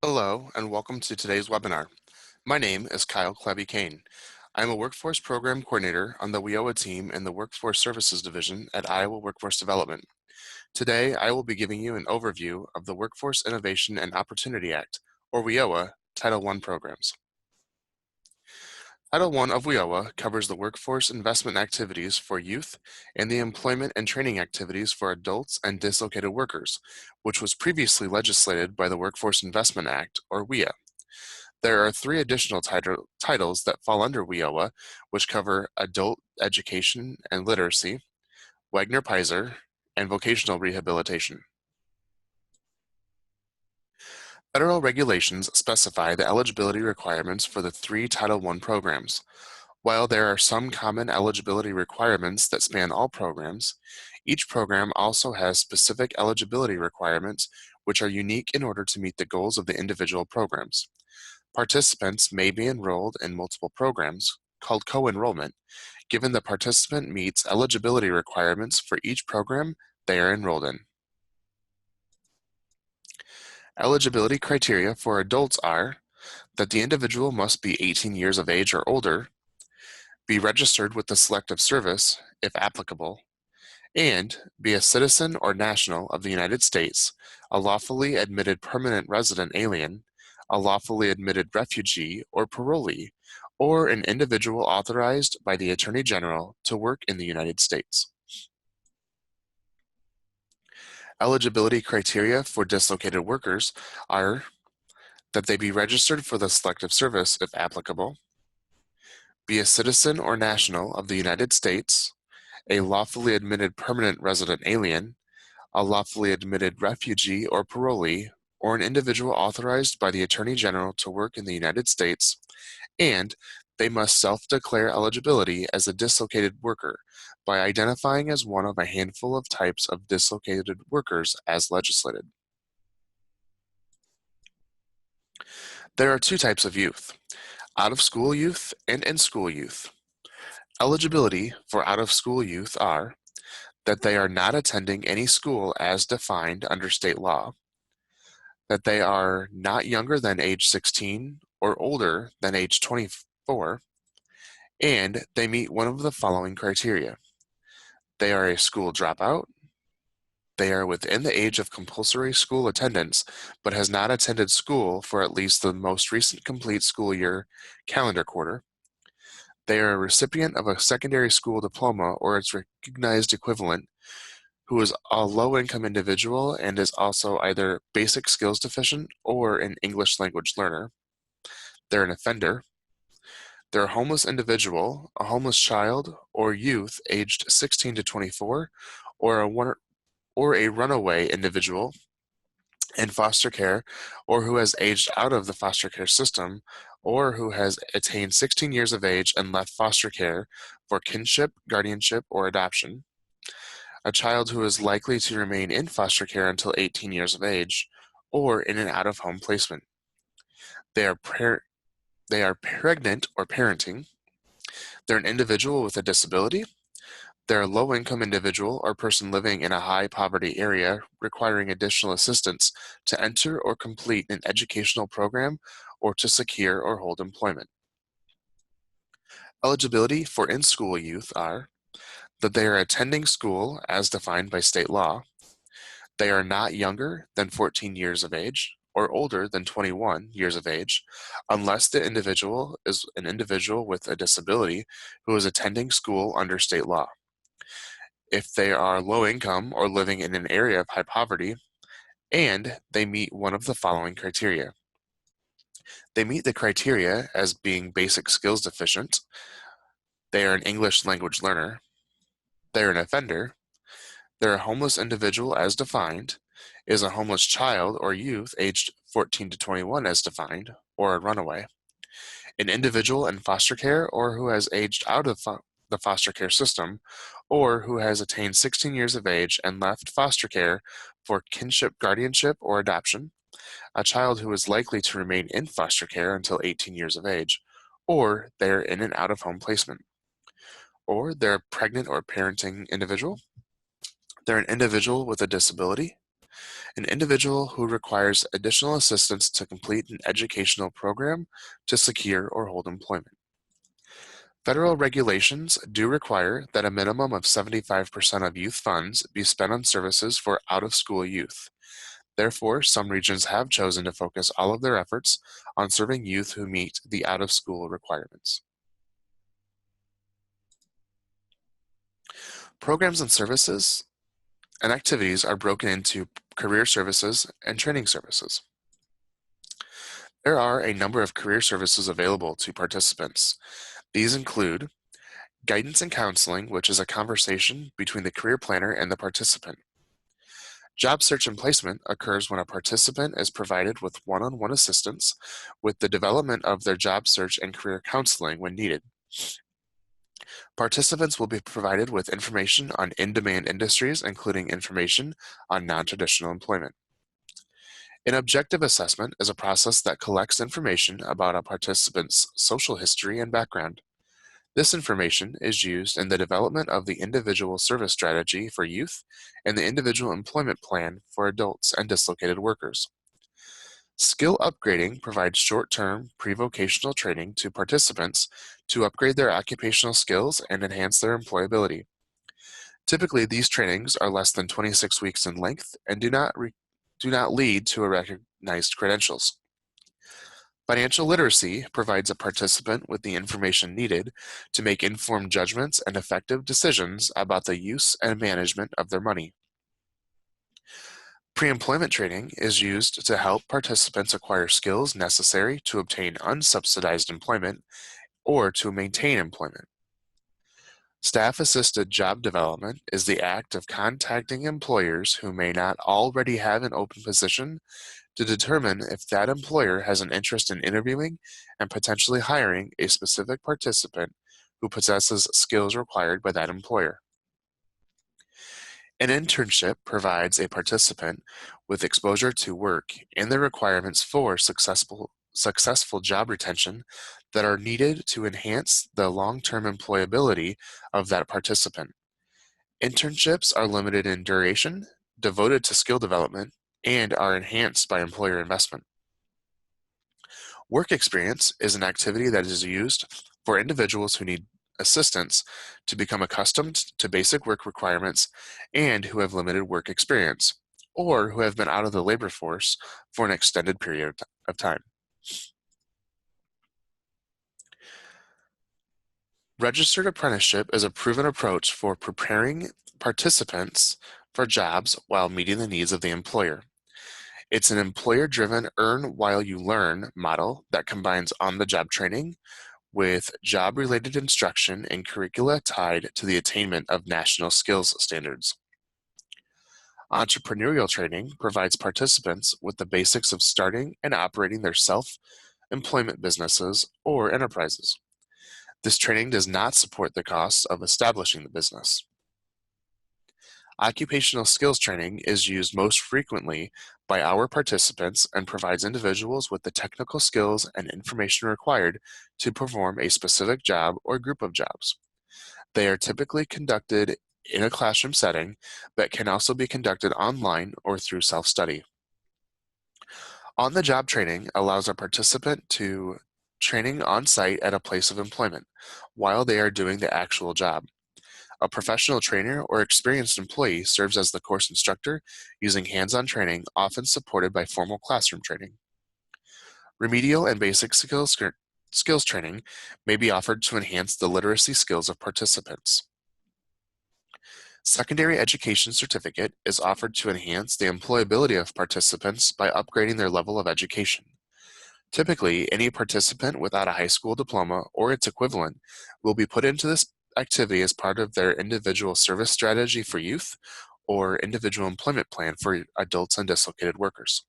Hello, and welcome to today's webinar. My name is Kyle Klebby-Kane. I am a Workforce Program Coordinator on the WIOA team in the Workforce Services Division at Iowa Workforce Development. Today, I will be giving you an overview of the Workforce Innovation and Opportunity Act, or WIOA, Title I programs. Title I of WIOA covers the workforce investment activities for youth and the employment and training activities for adults and dislocated workers, which was previously legislated by the Workforce Investment Act, or WIA. There are three additional titles that fall under WIOA, which cover adult education and literacy, Wagner-Peiser, and vocational rehabilitation. Federal regulations specify the eligibility requirements for the three Title I programs. While there are some common eligibility requirements that span all programs, each program also has specific eligibility requirements which are unique in order to meet the goals of the individual programs. Participants may be enrolled in multiple programs, called co-enrollment, given the participant meets eligibility requirements for each program they are enrolled in. Eligibility criteria for adults are that the individual must be 18 years of age or older, be registered with the Selective Service, if applicable, and be a citizen or national of the United States, a lawfully admitted permanent resident alien, a lawfully admitted refugee or parolee, or an individual authorized by the Attorney General to work in the United States. Eligibility criteria for dislocated workers are that they be registered for the Selective Service, if applicable, be a citizen or national of the United States, a lawfully admitted permanent resident alien, a lawfully admitted refugee or parolee, or an individual authorized by the Attorney General to work in the United States, and they must self-declare eligibility as a dislocated worker by identifying as one of a handful of types of dislocated workers as legislated. There are two types of youth: out-of-school youth and in-school youth. Eligibility for out-of-school youth are that they are not attending any school as defined under state law, that they are not younger than age 16 or older than age 24, and they meet one of the following criteria. They are a school dropout, they are within the age of compulsory school attendance, but has not attended school for at least the most recent complete school year calendar quarter, they are a recipient of a secondary school diploma or its recognized equivalent, who is a low-income individual and is also either basic skills deficient or an English language learner. They're an offender. They're a homeless individual, a homeless child or youth aged 16 to 24, or a runaway individual in foster care, or who has aged out of the foster care system, or who has attained 16 years of age and left foster care for kinship, guardianship, or adoption. A child who is likely to remain in foster care until 18 years of age, or in an out-of-home placement. They are pregnant or parenting. They're an individual with a disability. They're a low-income individual or person living in a high-poverty area requiring additional assistance to enter or complete an educational program or to secure or hold employment. Eligibility for in-school youth are that they are attending school as defined by state law, they are not younger than 14 years of age or older than 21 years of age, unless the individual is an individual with a disability who is attending school under state law. If they are low income or living in an area of high poverty, and they meet one of the following criteria. They meet the criteria as being basic skills deficient, they are an English language learner, they're an offender, they're a homeless individual as defined, is a homeless child or youth aged 14 to 21 as defined, or a runaway, an individual in foster care or who has aged out of the foster care system, or who has attained 16 years of age and left foster care for kinship, guardianship, or adoption, a child who is likely to remain in foster care until 18 years of age, or they're in an out-of-home placement, or they're a pregnant or parenting individual, they're an individual with a disability, an individual who requires additional assistance to complete an educational program to secure or hold employment. Federal regulations do require that a minimum of 75% of youth funds be spent on services for out-of-school youth. Therefore, some regions have chosen to focus all of their efforts on serving youth who meet the out-of-school requirements. Programs and services and activities are broken into career services and training services. There are a number of career services available to participants. These include guidance and counseling, which is a conversation between the career planner and the participant. Job search and placement occurs when a participant is provided with one-on-one assistance with the development of their job search and career counseling when needed. Participants will be provided with information on in-demand industries, including information on non-traditional employment. An objective assessment is a process that collects information about a participant's social history and background. This information is used in the development of the individual service strategy for youth and the individual employment plan for adults and dislocated workers. Skill upgrading provides short-term pre-vocational training to participants to upgrade their occupational skills and enhance their employability. Typically, these trainings are less than 26 weeks in length and do not lead to a recognized credentials. Financial literacy provides a participant with the information needed to make informed judgments and effective decisions about the use and management of their money. Pre-employment training is used to help participants acquire skills necessary to obtain unsubsidized employment or to maintain employment. Staff-assisted job development is the act of contacting employers who may not already have an open position to determine if that employer has an interest in interviewing and potentially hiring a specific participant who possesses skills required by that employer. An internship provides a participant with exposure to work and the requirements for successful job retention that are needed to enhance the long-term employability of that participant. Internships are limited in duration, devoted to skill development, and are enhanced by employer investment. Work experience is an activity that is used for individuals who need assistance to become accustomed to basic work requirements and who have limited work experience, or who have been out of the labor force for an extended period of time. Registered apprenticeship is a proven approach for preparing participants for jobs while meeting the needs of the employer. It's an employer-driven earn while you learn model that combines on-the-job training with job-related instruction and curricula tied to the attainment of national skills standards. Entrepreneurial training provides participants with the basics of starting and operating their self-employment businesses or enterprises. This training does not support the costs of establishing the business. Occupational skills training is used most frequently by our participants and provides individuals with the technical skills and information required to perform a specific job or group of jobs. They are typically conducted in a classroom setting, but can also be conducted online or through self-study. On-the-job training allows a participant to training on-site at a place of employment while they are doing the actual job. A professional trainer or experienced employee serves as the course instructor using hands-on training, often supported by formal classroom training. Remedial and basic skills training may be offered to enhance the literacy skills of participants. Secondary education certificate is offered to enhance the employability of participants by upgrading their level of education. Typically, any participant without a high school diploma or its equivalent will be put into this activity as part of their individual service strategy for youth or individual employment plan for adults and dislocated workers.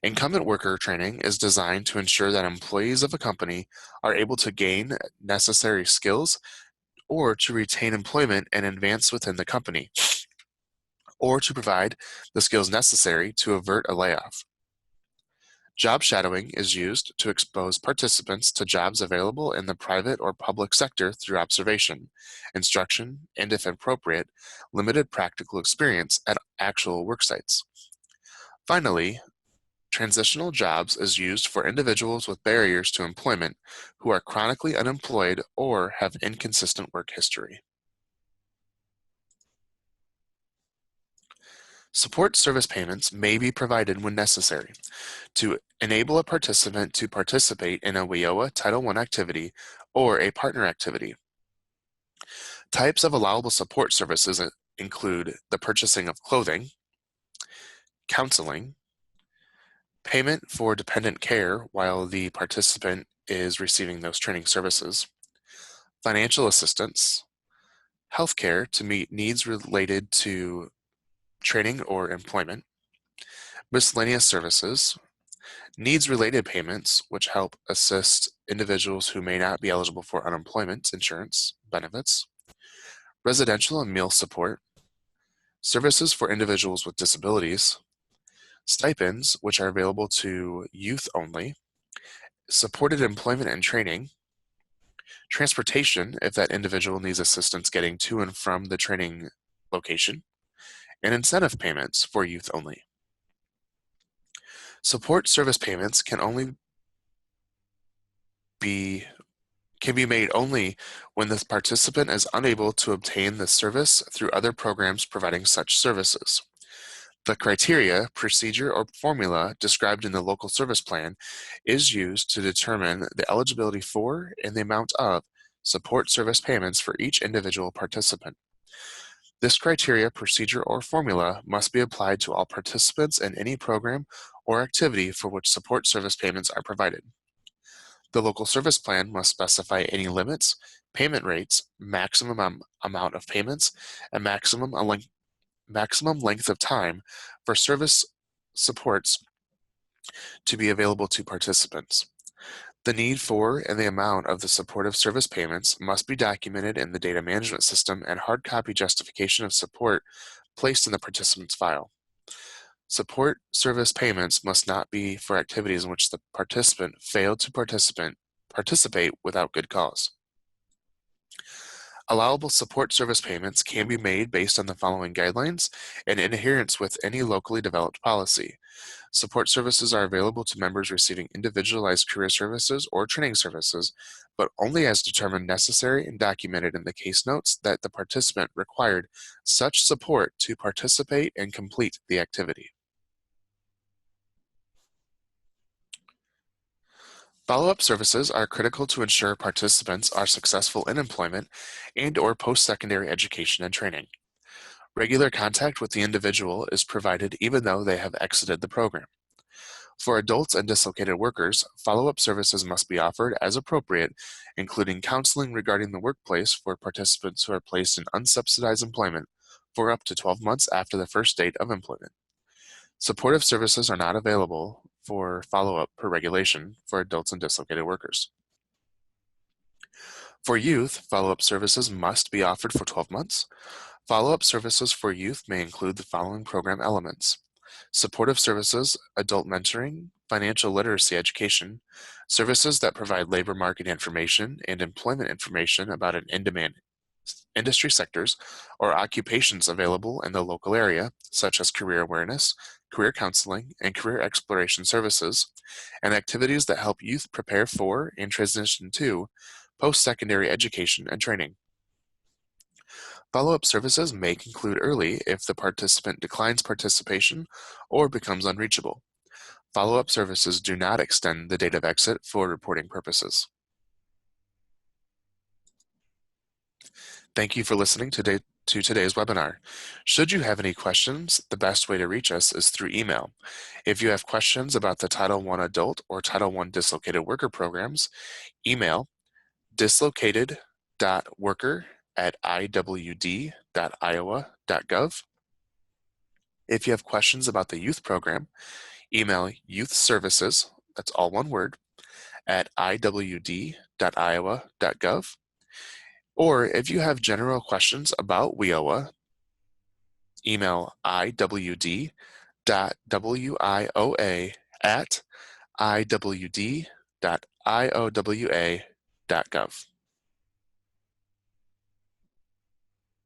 Incumbent worker training is designed to ensure that employees of a company are able to gain necessary skills or to retain employment and advance within the company, or to provide the skills necessary to avert a layoff. Job shadowing is used to expose participants to jobs available in the private or public sector through observation, instruction, and if appropriate, limited practical experience at actual work sites. Finally, transitional jobs is used for individuals with barriers to employment who are chronically unemployed or have inconsistent work history. Support service payments may be provided when necessary to enable a participant to participate in a WIOA Title I activity or a partner activity. Types of allowable support services include the purchasing of clothing, counseling, payment for dependent care while the participant is receiving those training services, financial assistance, healthcare to meet needs related to training or employment, miscellaneous services, needs-related payments, which help assist individuals who may not be eligible for unemployment insurance benefits, residential and meal support, services for individuals with disabilities, stipends, which are available to youth only, supported employment and training, transportation, if that individual needs assistance getting to and from the training location, and incentive payments for youth only. Support service payments can be made only when the participant is unable to obtain the service through other programs providing such services. The criteria, procedure, or formula described in the local service plan is used to determine the eligibility for and the amount of support service payments for each individual participant. This criteria, procedure, or formula must be applied to all participants in any program or activity for which support service payments are provided. The local service plan must specify any limits, payment rates, maximum amount of payments, and maximum length of time for service supports to be available to participants. The need for and the amount of the supportive service payments must be documented in the data management system and hard copy justification of support placed in the participant's file. Support service payments must not be for activities in which the participant failed to participate without good cause. Allowable support service payments can be made based on the following guidelines and in adherence with any locally developed policy. Support services are available to members receiving individualized career services or training services, but only as determined necessary and documented in the case notes that the participant required such support to participate and complete the activity. Follow-up services are critical to ensure participants are successful in employment and/or post-secondary education and training. Regular contact with the individual is provided even though they have exited the program. For adults and dislocated workers, follow-up services must be offered as appropriate, including counseling regarding the workplace for participants who are placed in unsubsidized employment for up to 12 months after the first date of employment. Supportive services are not available for follow-up per regulation for adults and dislocated workers. For youth, follow-up services must be offered for 12 months. Follow-up services for youth may include the following program elements: supportive services, adult mentoring, financial literacy education, services that provide labor market information and employment information about an in-demand industry sectors or occupations available in the local area, such as career awareness, career counseling, and career exploration services, and activities that help youth prepare for and transition to post-secondary education and training. Follow-up services may conclude early if the participant declines participation or becomes unreachable. Follow-up services do not extend the date of exit for reporting purposes. Thank you for listening to today's webinar. Should you have any questions, the best way to reach us is through email. If you have questions about the Title I Adult or Title I Dislocated Worker programs, email dislocated.worker@iwd.iowa.gov. If you have questions about the youth program, email youthservices, that's all one word, at iwd.iowa.gov. Or if you have general questions about WIOA, email iwd.wioa@ iwd.iowa.gov.